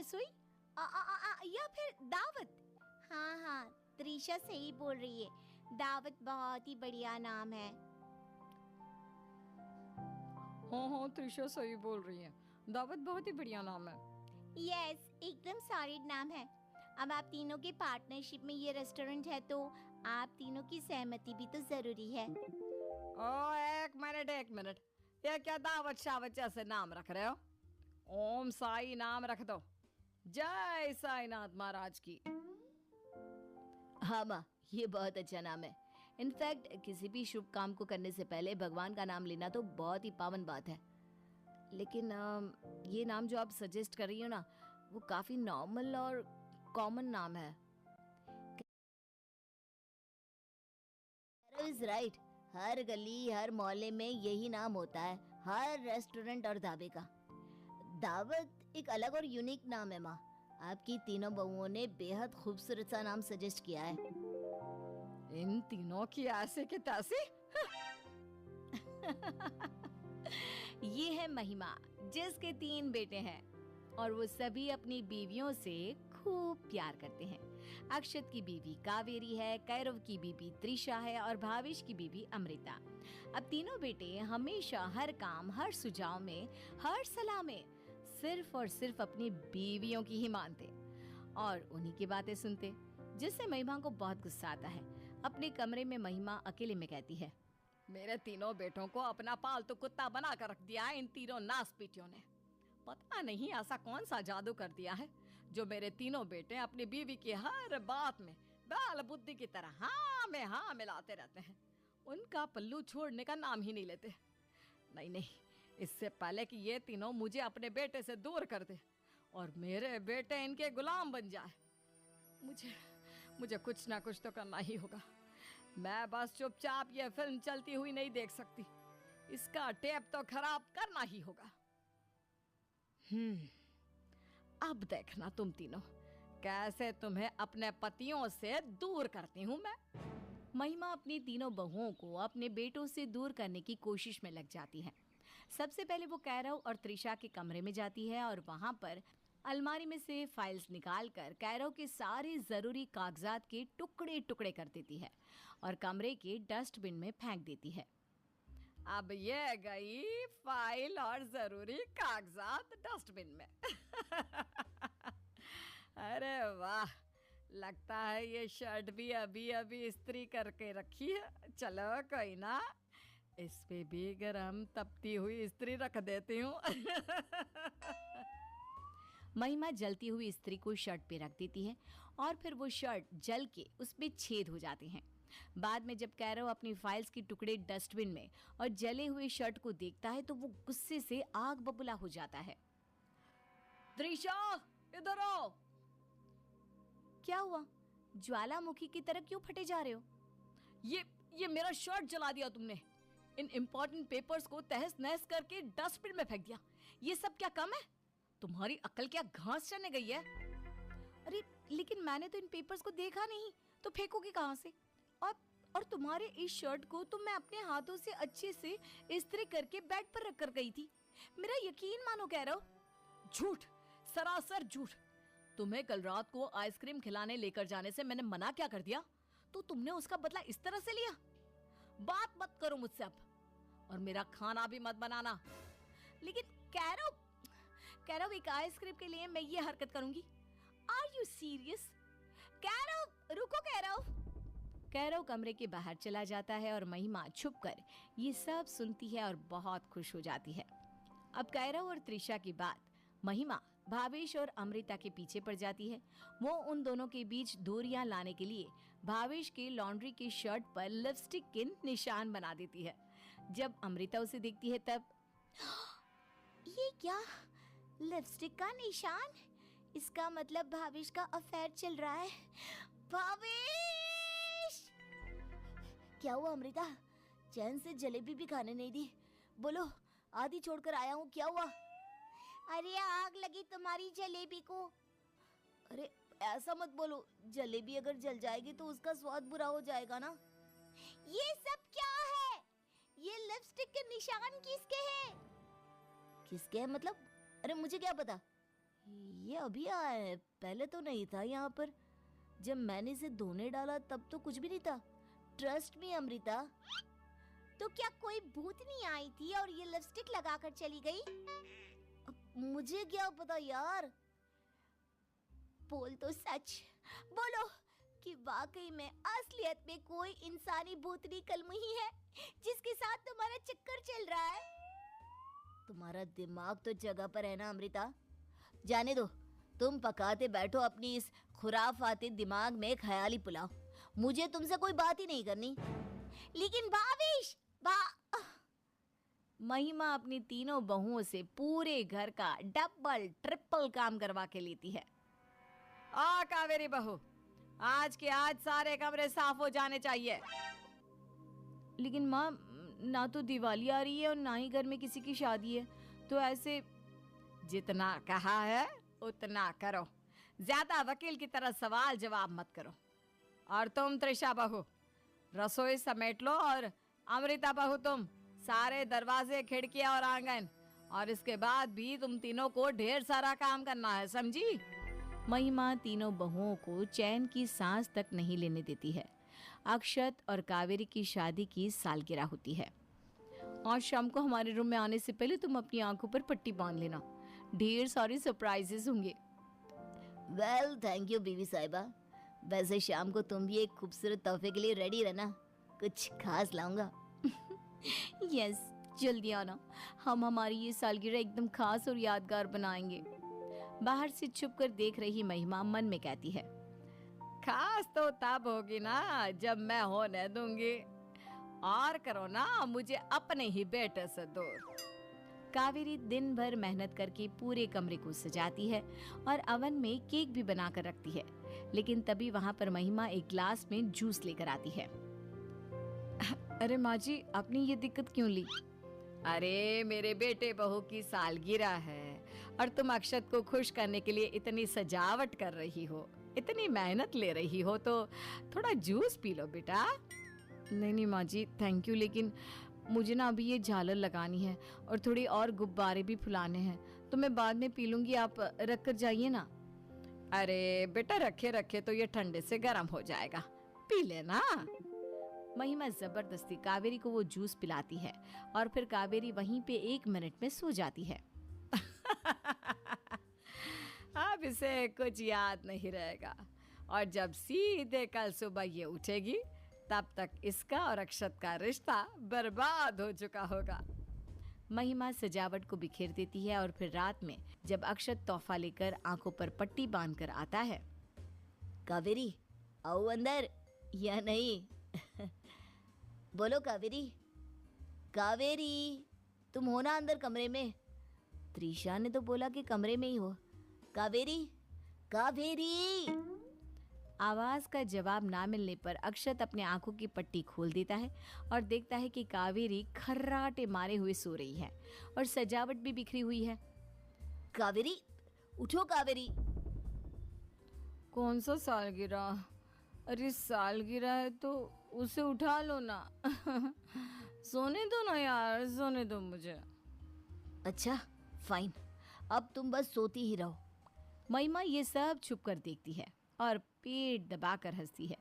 रसोई या फिर दावत? हाँ हाँ, त्रिशा सही बोल रही है, दावत बहुत ही बढ़िया नाम है। हाँ हाँ, त्रिशा सही बोल रही है, दावत बहुत ही बढ़िया नाम है। यस, एकदम सॉलिड नाम है। अब आप तीनों के पार्टनरशिप में ये रेस्टोरेंट है तो आप तीनों की सहमति भी तो जरूरी है। ओ एक मिनट, ये क्या दावत शावत जैसे नाम रख रहे हो? ओम साई नाम रख दो। जय साईनाथ महाराज की। हाँ माँ, ये बहुत अच्छा नाम है। इनफैक्ट किसी भी शुभ काम को करने से पहले भगवान का नाम लेना तो बहुत ही पावन बात है। लेकिन ये नाम जो आप सजेस्ट कर रही हो ना, वो काफी नॉर्मल और कॉमन नाम है। इज राइट, हर गली हर मोहल्ले में यही नाम होता है, हर रेस्टोरेंट और ढाबे का। दावत एक अलग और यूनिक नाम है माँ। आपकी तीनों बहुओं ने बेहद खूबसूरत सा नाम सजेस्ट किया है। इन तीनों की ऐसे के तैसे। ये है महिमा, जिसके 3 बेटे हैं और वो सभी अपनी बीवियों से खूब प्यार करते हैं। अक्षत की बीवी कावेरी है, कैरव की बीवी त्रिशा है और भावेश की बीवी अमृता। अब तीनों बेटे हमेशा हर काम, हर सुझाव में, हर सलाह में सिर्फ और सिर्फ अपनी बीवियों की ही मानते और उन्हीं की बातें सुनते, जिससे महिमा को बहुत गुस्सा आता है। अपने कमरे में महिमा अकेले में कहती है, मेरे तीनों बेटों को अपना पालतू कुत्ता बना कर रख दिया है इन तीनों नासपीटियों ने। पता नहीं ऐसा कौन सा जादू कर दिया है जो मेरे तीनों बेटे अपनी बीवी की हर बात में बाल बुद्धि की तरह हाँ में हाँ मिलाते रहते हैं। उनका पल्लू छोड़ने का नाम ही नहीं लेते। नहीं, इससे पहले कि ये तीनों मुझे अपने बेटे से दूर कर दे और मेरे बेटे इनके गुलाम बन जाए, मुझे कुछ ना कुछ तो करना ही होगा। मैं बस चुपचाप ये फिल्म चलती हुई नहीं देख सकती, इसका टेप तो खराब करना ही होगा। अब देखना तुम तीनों, कैसे तुम्हें अपने पतियों से दूर करती हूँ मैं। महिमा अपनी तीनों बहुओं को अपने बेटों से दूर करने की कोशिश में लग जाती है। सबसे पहले वो कैरव और त्रिशा के कमरे में जाती है और वहां पर अलमारी में से फाइल्स निकालकर कैरव के सारे जरूरी कागजात के टुकड़े टुकड़े कर देती है और कमरे के डस्टबिन में फेंक देती है। अब ये गई फाइल और जरूरी कागजात डस्टबिन में। अरे वाह, लगता है ये शर्ट भी अभी अभी इस्त्री करके रखी है। चलो कोई ना, इस पे भी गरम तपती हुई इस्त्री रख देती हूँ। महिमा जलती हुई इस्त्री को शर्ट पे रख देती है और फिर वो शर्ट जल के उस पे छेद हो जाते हैं। बाद में जब कैरव अपनी फाइल्स के टुकड़े डस्टबिन में और जले हुए शर्ट को देखता है तो वो गुस्से से आग बबूला हो जाता है। त्रिशा, इधर आओ। क्या हुआ? ज्वालामुखी की तरह क्यों फटे जा रहे हो? ये मेरा शर्ट जला दिया तुमने। इन इम्पोर्टेंट पेपर्स को तहस नहस करके डस्टबिन में फेंक दिया। ये सब क्या कम है? तुम्हारी अक्ल क्या घास चढ़ने गई है? अरे लेकिन मैंने तो इन पेपर्स को देखा नहीं, तो फेंकोगे कहां से? और तुम्हारे इस शर्ट को तो मैं अपने हाथों से अच्छे से इस्त्री करके बेड पर रख कर गई थी। मेरा यकीन मानो कह रहा हो। झूठ, सरासर झूठ। तुम्हें कल रात को आइसक्रीम खिलाने लेकर जाने से मैंने मना क्या कर दिया? तो तुमने उसका बदला इस तरह से लिया? बात मत करो मुझसे अब, और मेरा खाना भी मत बनाना। लेकिन कैरव एक आइसक्रीम के लिए मैं ये हरकत करूंगी? Are you serious? कैरव रुको। कैरव कमरे के बाहर चला जाता है और महिमा छुपकर ये सब सुनती है और बहुत खुश हो जाती है। अब कैरव और त्रिशा की बात महिमा भावेश और अमृता के पीछे पड़ जाती है। वो उन दोनों के बीच दूरियां लाने के लिए भावेश के लॉन्ड्री के शर्ट पर लिपस्टिक के निशान बना देती है। जब अमृता उसे देखती है तब ये क्या, लिपस्टिक का निशान? इसका मतलब भावेश का अफेयर चल रहा है। भावेश! क्या हुआ अमृता? चैन से जलेबी भी खाने नहीं दी। बोलो, आधी छोड़कर आया हूँ, क्या हुआ? अरे आग लगी तुम्हारी जलेबी को। अरे ऐसा मत बोलो, जलेबी अगर जल जाएगी तो उसका स्वाद बुरा हो जाएगा ना। ये सब क्या है? ये लिपस्टिक के निशान किसके हैं? किसके हैं मतलब? अरे मुझे क्या पता, ये अभी आया है, पहले तो नहीं था यहाँ पर। जब मैंने इसे धोने डाला तब तो कुछ भी नहीं था। Trust me Amrita. तो क्या कोई भूतनी आई थी और ये लिपस्टिक लगाकर चली गई? अब मुझे क्या पता यार। बोल तो सच, बोलो कि वाकई में असलियत में कोई इंसानी भूतनी कलमुही है जिसके साथ तुम्हारा चक्कर चल रहा है। तुम्हारा दिमाग तो जगह पर है ना अमृता। जाने दो, तुम पकाते बैठो अपनी इस खुराफाती दिमाग में ख्याली पुलाव। मुझे तुमसे कोई बात ही नहीं करनी। लेकिन भावेश, महिमा अपनी तीनों बहुओं से पूरे घर का डबल ट्रिपल काम करवा के लेती है। कावेरी बहू, आज के आज सारे कमरे साफ हो जाने चाहिए। लेकिन माँ, ना तो दिवाली आ रही है और ना ही घर में किसी की शादी है, तो ऐसे। जितना कहा है उतना करो, ज्यादा वकील की तरह सवाल जवाब मत करो। और तुम त्रिशा बहू, रसोई समेट लो, और अमृता बहू तुम सारे दरवाजे, खिड़कियां और आंगन। और इसके बाद भी तुम तीनों को ढेर सारा काम करना है, समझी? महिमा तीनों बहुओं को चैन की सांस तक नहीं लेने देती है। अक्षत और कावेरी की शादी की सालगिरह होती है। आज शाम को हमारे रूम में आने से पहले तुम अपनी आंखों पर पट्टी बांध लेना, ढेर सारे सरप्राइजेस होंगे। वेल, थैंक यू बीवी साहिबा। वैसे शाम को तुम भी एक खूबसूरत तोहफे के लिए रेडी रहना, कुछ खास लाऊंगा। यस, जल्दी आना, हम हमारी ये सालगिरह एकदम खास और यादगार बनाएंगे। बाहर से छुप कर देख रही महिमा मन में कहती है, खास तो तब होगी ना जब मैं होने दूंगी। और करो ना मुझे अपने ही बेटे से दूर। कावेरी दिन भर मेहनत करके पूरे कमरे को सजाती है और अवन में केक भी बनाकर रखती है। लेकिन तभी वहाँ पर महिमा एक ग्लास में जूस लेकर आती है। अरे माँ जी, आपने ये दिक्कत क्यों ली? अरे मेरे बेटे बहू की सालगिरह है और तुम अक्षत को खुश करने के लिए इतनी सजावट कर रही हो, इतनी मेहनत ले रही हो, तो थोड़ा जूस पी लो बेटा। नहीं माँ जी, थैंक यू, लेकिन मुझे ना अभी ये झालर लगानी है और थोड़ी और गुब्बारे भी फुलाने हैं, तो मैं बाद में पी लूंगी, आप रख कर जाइए ना। अरे बेटा, रखे रखे तो ये ठंडे से गर्म हो जाएगा, पी लेना। महिमा जबरदस्ती कावेरी को वो जूस पिलाती है और फिर कावेरी वहीं पे 1 मिनट में सो जाती है। अब इसे कुछ याद नहीं रहेगा, और जब सीधे कल सुबह ये उठेगी तब तक इसका और अक्षत का रिश्ता बर्बाद हो चुका होगा। महिमा सजावट को बिखेर देती है और फिर रात में जब अक्षत तोहफा लेकर आंखों पर पट्टी बांधकर आता है, कावेरी आओ अंदर या नहीं? बोलो कावेरी, कावेरी तुम हो ना अंदर कमरे में? त्रिशा ने तो बोला कि कमरे में ही हो। कावेरी, कावेरी। आवाज का जवाब ना मिलने पर अक्षत अपने आंखों की पट्टी खोल देता है और देखता है कि कावेरी खर्राटे मारे हुए सो रही है और सजावट भी बिखरी हुई है। कावेरी, उठो कावेरी। कौन सा सालगिरह? अरे सालगिरह है तो उसे उठा लो ना। सोने दो ना यार, सोने दो मुझे। अच्छा फाइन, अब तुम बस सोती ही रहो। महिमा ये सब छुप कर देखती है और पेट दबाकर हंसती है।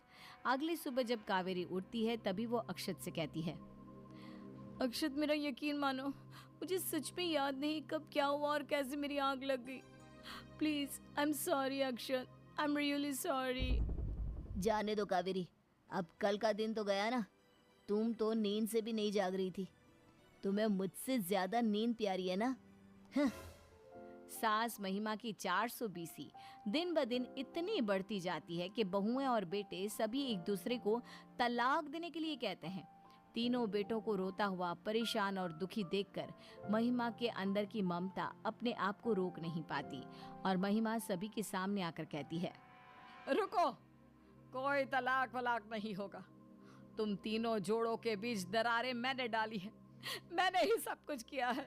अगली सुबह जब कावेरी उठती है तभी वो अक्षत से कहती है, अक्षत मेरा यकीन मानो, मुझे सच में याद नहीं कब क्या हुआ और कैसे मेरी आग लग गई। Please I am sorry Akshat, I am really sorry. जाने दो कावेरी, अब कल का दिन तो गया ना। तुम तो नींद से भी नहीं जाग रही थी, तुम्हें मुझसे ज्यादा नींद प्यारी है ना। सास महिमा की 420 दिन ब दिन इतनी बढ़ती जाती है कि बहुएं और बेटे सभी एक दूसरे को तलाक देने के लिए कहते हैं। तीनों बेटों को रोता हुआ, परेशान और दुखी देखकर महिमा के अंदर की ममता अपने आप को रोक नहीं पाती और महिमा सभी के सामने आकर कहती है, रुको, कोई तलाक वलाक नहीं होगा। तुम तीनों जोड़ों के बीच दरारें मैंने डाली है, मैंने ही सब कुछ किया है।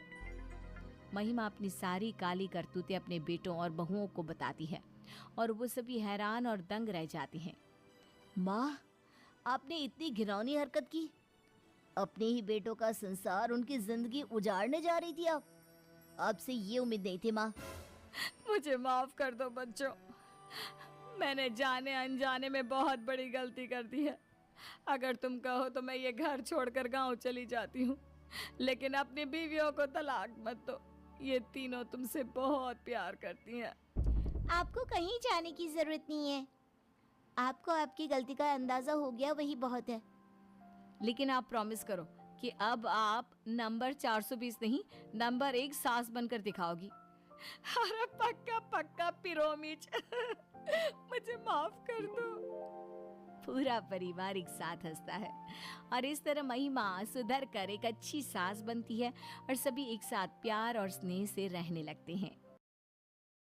महिमा अपनी सारी काली करतूतें अपने बेटों और बहुओं को बताती है और वो सभी हैरान और दंग रह जाते हैं। माँ, आपने इतनी घिनौनी हरकत की? अपने ही बेटों का संसार, उनकी जिंदगी उजाड़ने जा रही थी आप? आपसे ये उम्मीद नहीं थी माँ। मुझे माफ कर दो बच्चों, मैंने जाने अनजाने में बहुत बड़ी गलती कर दी है। अगर तुम कहो तो मैं ये घर छोड़कर गांव चली जाती हूँ, लेकिन अपनी बीवियों को तलाक मत दो। ये तीनों तुमसे बहुत प्यार करती हैं। आपको कहीं जाने की जरूरत नहीं है। आपको आपकी गलती का अंदाजा हो गया, वही बहुत है। लेकिन आप प्रॉमिस करो कि अब आप नंबर 420 नहीं, नंबर 1 सास बनकर दिखाओगी। अरे पक्का पक्का पिरोमिच। मुझे माफ कर दो। पूरा परिवार एक साथ हंसता है और इस तरह महिमा सुधर कर एक अच्छी सास बनती है और सभी एक साथ प्यार और स्नेह से रहने लगते हैं।